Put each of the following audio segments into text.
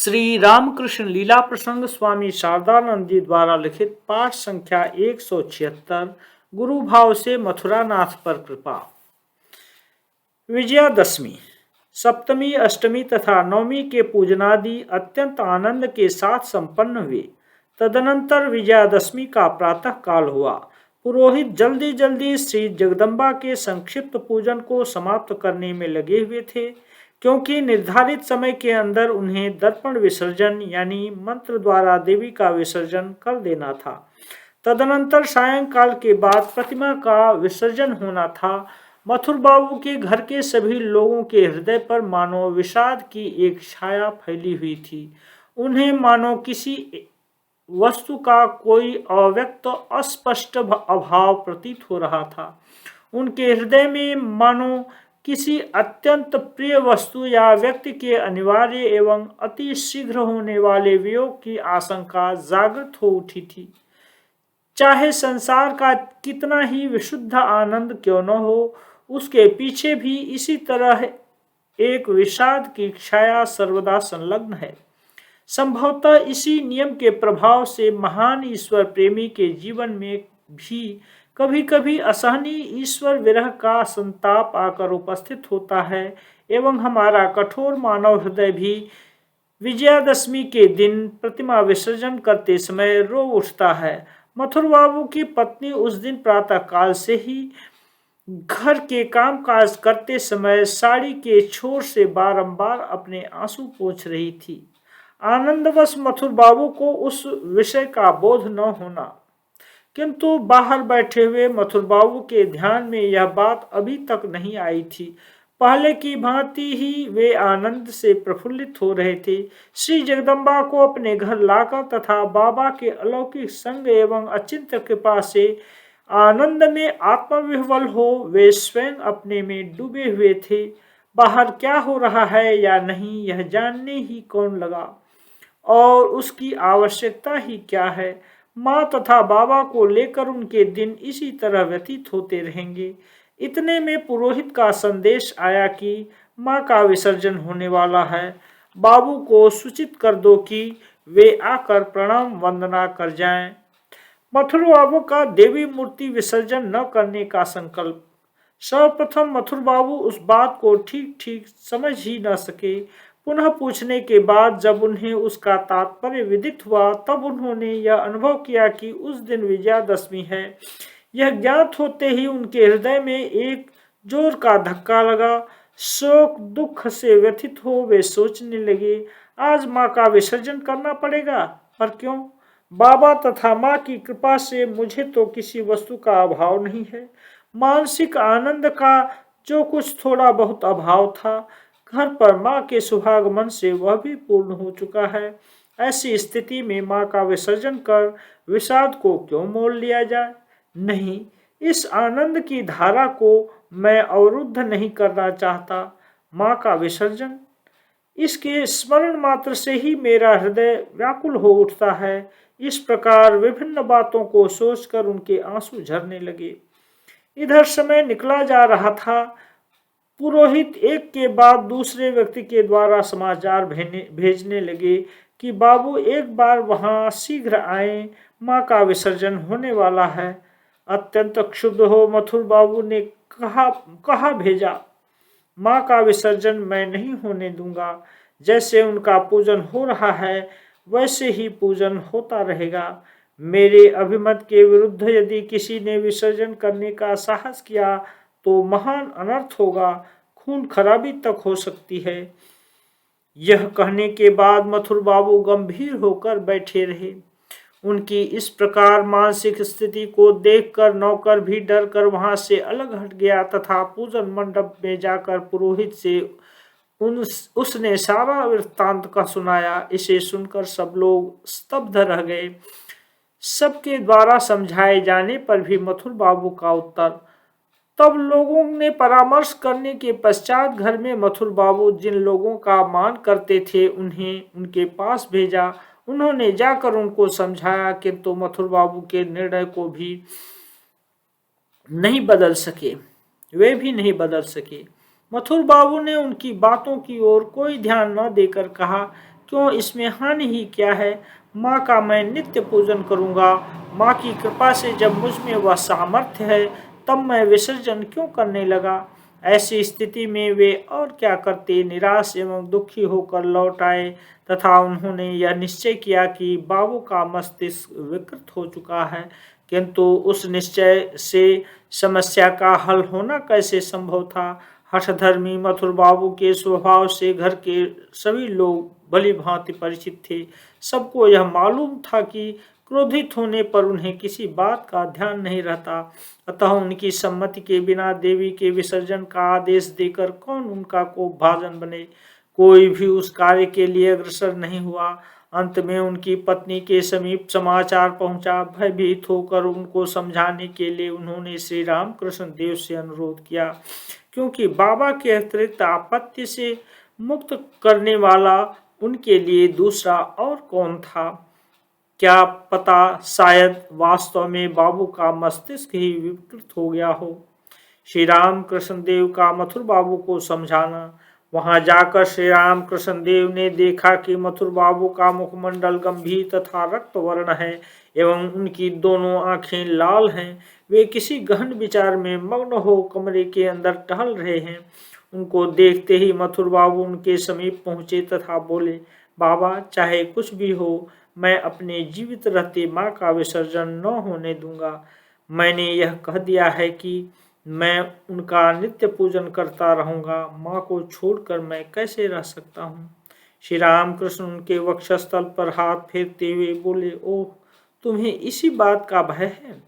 श्री रामकृष्ण लीला प्रसंग स्वामी शारदानंद जी द्वारा लिखित पाठ संख्या 176। गुरु भाव से मथुरानाथ पर कृपा। विजयादशमी, सप्तमी, अष्टमी तथा नवमी के पूजनादि अत्यंत आनंद के साथ संपन्न हुए। तदनंतर विजयादशमी का प्रातः काल हुआ। पुरोहित जल्दी जल्दी श्री जगदम्बा के संक्षिप्त पूजन को समाप्त करने में लगे हुए थे, क्योंकि निर्धारित समय के अंदर उन्हें दर्पण विसर्जन यानी मंत्र द्वारा देवी का विसर्जन कर देना था। तदनंतर सायंकाल के बाद प्रतिमा का विसर्जन होना था। मथुर बाबू के घर के सभी लोगों के हृदय पर मानो विषाद की एक छाया फैली हुई थी। उन्हें मानो किसी वस्तु का कोई अव्यक्त अस्पष्ट अभाव प्रतीत हो रहा था। उनके हृदय में मानो किसी अत्यंत प्रिय वस्तु या व्यक्ति के अनिवार्य एवं अति शीघ्र होने वाले वियोग की आशंका जागृत हो उठी थी। चाहे संसार का कितना ही विशुद्ध आनंद क्यों न हो, उसके पीछे भी इसी तरह एक विषाद की छाया सर्वदा संलग्न है। संभवतः इसी नियम के प्रभाव से महान ईश्वर प्रेमी के जीवन में भी कभी कभी असहनीय ईश्वर विरह का संताप आकर उपस्थित होता है एवं हमारा कठोर मानव हृदय भी विजयादशमी के दिन प्रतिमा विसर्जन करते समय रो उठता है। मथुर बाबू की पत्नी उस दिन प्रातः काल से ही घर के कामकाज करते समय साड़ी के छोर से बारंबार अपने आंसू पोंछ रही थी। आनंदवश मथुर बाबू को उस विषय का बोध न होना, किंतु बाहर बैठे हुए मथुर बाबू के ध्यान में यह बात अभी तक नहीं आई थी। पहले की भांति ही वे आनंद से प्रफुल्लित हो रहे थे। श्री जगदम्बा को अपने घर लाकर तथा बाबा के अलौकिक संग एवं अचिंत्य कृपा से आनंद में आत्मविह्वल हो वे स्वयं अपने में डूबे हुए थे। बाहर क्या हो रहा है या नहीं यह जानने ही कौन लगा, और उसकी आवश्यकता ही क्या है। माँ तथा बाबा को लेकर उनके दिन इसी तरह व्यतीत होते रहेंगे। इतने में पुरोहित का संदेश आया कि माँ का विसर्जन होने वाला है। बाबू को सूचित कर दो कि वे आकर प्रणाम वंदना कर जाएं। मथुर बाबू का देवी मूर्ति विसर्जन न करने का संकल्प। सर्वप्रथम मथुर बाबू उस बात को ठीक ठीक समझ ही न सके। पुनः पूछने के बाद जब उन्हें उसका तात्पर्य विदित हुआ, तब उन्होंने यह अनुभव किया कि उस दिन विजयादशमी है। यह ज्ञात होते ही उनके हृदय में एक जोर का धक्का लगा। शोक दुख से व्यथित हो वे सोचने लगे, आज माँ का विसर्जन करना पड़ेगा, पर क्यों? बाबा तथा माँ की कृपा से मुझे तो किसी वस्तु का अभाव नहीं है। मानसिक आनंद का जो कुछ थोड़ा बहुत अभाव था, घर पर माँ के सुहागमन से वह भी पूर्ण हो चुका है। ऐसी स्थिति में माँ का विसर्जन कर विषाद को क्यों मोल लिया जाए? नहीं, इस आनंद की धारा को मैं अवरुद्ध नहीं करना चाहता। माँ का विसर्जन, इसके स्मरण मात्र से ही मेरा हृदय व्याकुल हो उठता है। इस प्रकार विभिन्न बातों को सोचकर उनके आंसू झरने लगे। इधर समय निकला जा रहा था। पुरोहित एक के बाद दूसरे व्यक्ति के द्वारा समाचार भेजने लगे कि बाबू एक बार वहां शीघ्र आए, माँ का विसर्जन होने वाला है। अत्यंत क्षुब्ध हो मथुर बाबू ने कहा भेजा, माँ का विसर्जन मैं नहीं होने दूंगा। जैसे उनका पूजन हो रहा है वैसे ही पूजन होता रहेगा। मेरे अभिमत के विरुद्ध यदि किसी ने विसर्जन करने का साहस किया तो महान अनर्थ होगा, खून खराबी तक हो सकती है। यह कहने के बाद मथुर बाबू गंभीर होकर बैठे रहे। उनकी इस प्रकार मानसिक स्थिति को देखकर नौकर भी डर कर वहां से अलग हट गया तथा पूजन मंडप में जाकर पुरोहित से उसने सारा वृत्तांत का सुनाया। इसे सुनकर सब लोग स्तब्ध रह गए। सबके द्वारा समझाए जाने पर भी मथुर बाबू का उत्तर। तब लोगों ने परामर्श करने के पश्चात घर में मथुर बाबू जिन लोगों का मान करते थे उन्हें उनके पास भेजा। उन्होंने जाकर उनको समझाया, किंतु मथुर बाबू के निर्णय को भी नहीं बदल सके। वे भी नहीं बदल सके। मथुर बाबू ने उनकी बातों की ओर कोई ध्यान न देकर कहा क्यों, इसमें हानि ही क्या है। माँ का मैं नित्य पूजन करूँगा। माँ की कृपा से जब मुझ में वह सामर्थ्य है तब मैं विसर्जन क्यों करने लगा। ऐसी स्थिति में वे और क्या करते, निराश एवं दुखी होकर लौट आए तथा उन्होंने यह निश्चय किया कि बाबू का मस्तिष्क विकृत हो चुका है। किंतु उस निश्चय से समस्या का हल होना कैसे संभव था। हठधर्मी मथुर बाबू के स्वभाव से घर के सभी लोग भली भांति परिचित थे। सबको यह मालूम था कि क्रोधित होने पर उन्हें किसी बात का ध्यान नहीं रहता। अतः उनकी सम्मति के बिना देवी के विसर्जन का आदेश देकर कौन उनका कोपभाजन बने। कोई भी उस कार्य के लिए अग्रसर नहीं हुआ। अंत में उनकी पत्नी के समीप समाचार पहुंचा। भयभीत होकर उनको समझाने के लिए उन्होंने श्री राम कृष्ण देव से अनुरोध किया, क्योंकि बाबा के अतिरिक्त आपत्ति से मुक्त करने वाला उनके लिए दूसरा और कौन था। क्या पता शायद वास्तव में बाबू का मस्तिष्क ही विकृत हो गया हो। श्री राम कृष्ण देव का मथुर बाबू को समझाना। वहां जाकर श्री राम कृष्ण देव ने देखा कि मथुर बाबू का मुखमंडल गंभीर तथा रक्त वर्ण है एवं उनकी दोनों आंखें लाल हैं। वे किसी गहन विचार में मग्न हो कमरे के अंदर टहल रहे हैं। उनको देखते ही मथुर बाबू उनके समीप पहुंचे तथा बोले, बाबा, चाहे कुछ भी हो, मैं अपने जीवित रहते माँ का विसर्जन न होने दूंगा। मैंने यह कह दिया है कि मैं उनका नित्य पूजन करता रहूंगा। माँ को छोड़कर मैं कैसे रह सकता हूँ। श्री राम कृष्ण उनके वक्षस्थल पर हाथ फेरते हुए बोले, ओह, तुम्हें इसी बात का भय है।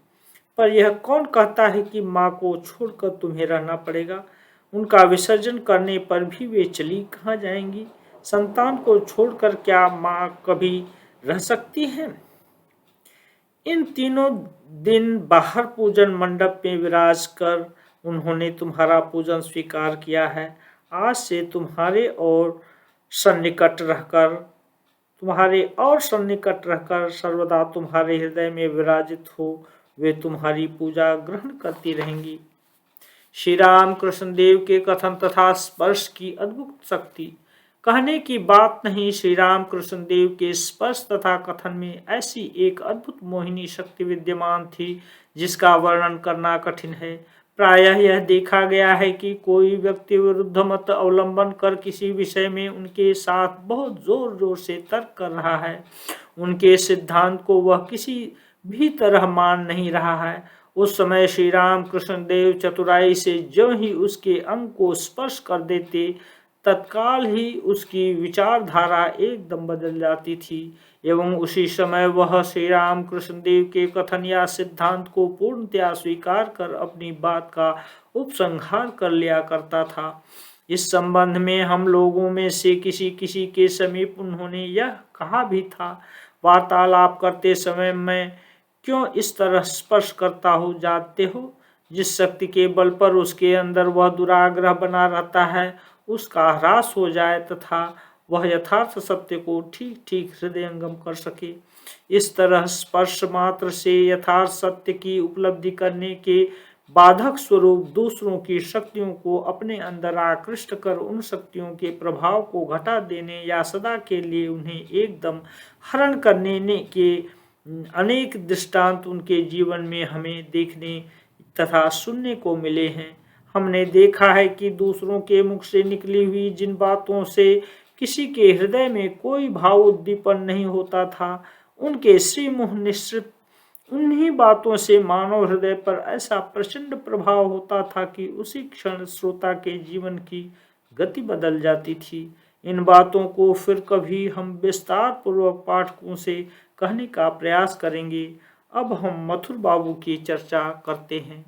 पर यह कौन कहता है कि माँ को छोड़कर तुम्हें रहना पड़ेगा। उनका विसर्जन करने पर भी वे चली कहाँ जाएंगी। संतान को छोड़कर क्या माँ कभी रह सकती हैं। इन तीनों दिन बाहर पूजन मंडप में विराज कर उन्होंने तुम्हारा पूजन स्वीकार किया है। आज से तुम्हारे और सन्निकट रहकर सर्वदा तुम्हारे हृदय में विराजित हो वे तुम्हारी पूजा ग्रहण करती रहेंगी। श्री राम कृष्ण देव के कथन तथा स्पर्श की अद्भुत शक्ति कहने की बात नहीं। श्री राम कृष्ण देव के स्पर्श तथा कथन में ऐसी एक अद्भुत मोहिनी शक्ति विद्यमान थी जिसका वर्णन करना कठिन है। प्रायः यह देखा गया है कि कोई व्यक्ति विरुद्ध मत अवलंबन कर किसी विषय में उनके साथ बहुत जोर जोर से तर्क कर रहा है। उनके सिद्धांत को वह किसी भी तरह मान नहीं रहा है। उस समय श्री राम कृष्ण देव चतुराई से जो ही उसके अंग को स्पर्श कर देते तत्काल ही उसकी विचारधारा एकदम बदल जाती थी एवं उसी समय वह श्री राम कृष्ण देव के कथन या सिद्धांत को पूर्णतया स्वीकार कर अपनी बात का उपसंहार कर लिया करता था। इस संबंध में हम लोगों में से किसी किसी के समीप उन्होंने यह कहा भी था, वार्तालाप करते समय मैं क्यों इस तरह स्पर्श करता हूँ, जानते हो। जिस शक्ति के बल पर उसके अंदर वह दुराग्रह बना रहता है उसका ह्रास हो जाए तथा वह यथार्थ सत्य को ठीक ठीक हृदयंगम कर सके। इस तरह स्पर्श मात्र से यथार्थ सत्य की उपलब्धि करने के बाधक स्वरूप दूसरों की शक्तियों को अपने अंदर आकृष्ट कर उन शक्तियों के प्रभाव को घटा देने या सदा के लिए उन्हें एकदम हरण करने के अनेक दृष्टांत उनके जीवन में हमें देखने तथा सुनने को मिले हैं। हमने देखा है कि दूसरों के मुख से निकली हुई जिन बातों से किसी के हृदय में कोई भाव उद्दीपन नहीं होता था, उनके श्रीमुख निश्चित उन्हीं बातों से मानव हृदय पर ऐसा प्रचंड प्रभाव होता था कि उसी क्षण श्रोता के जीवन की गति बदल जाती थी। इन बातों को फिर कभी हम विस्तार पूर्वक पाठकों से कहने का प्रयास करेंगे। अब हम मथुर बाबू की चर्चा करते हैं।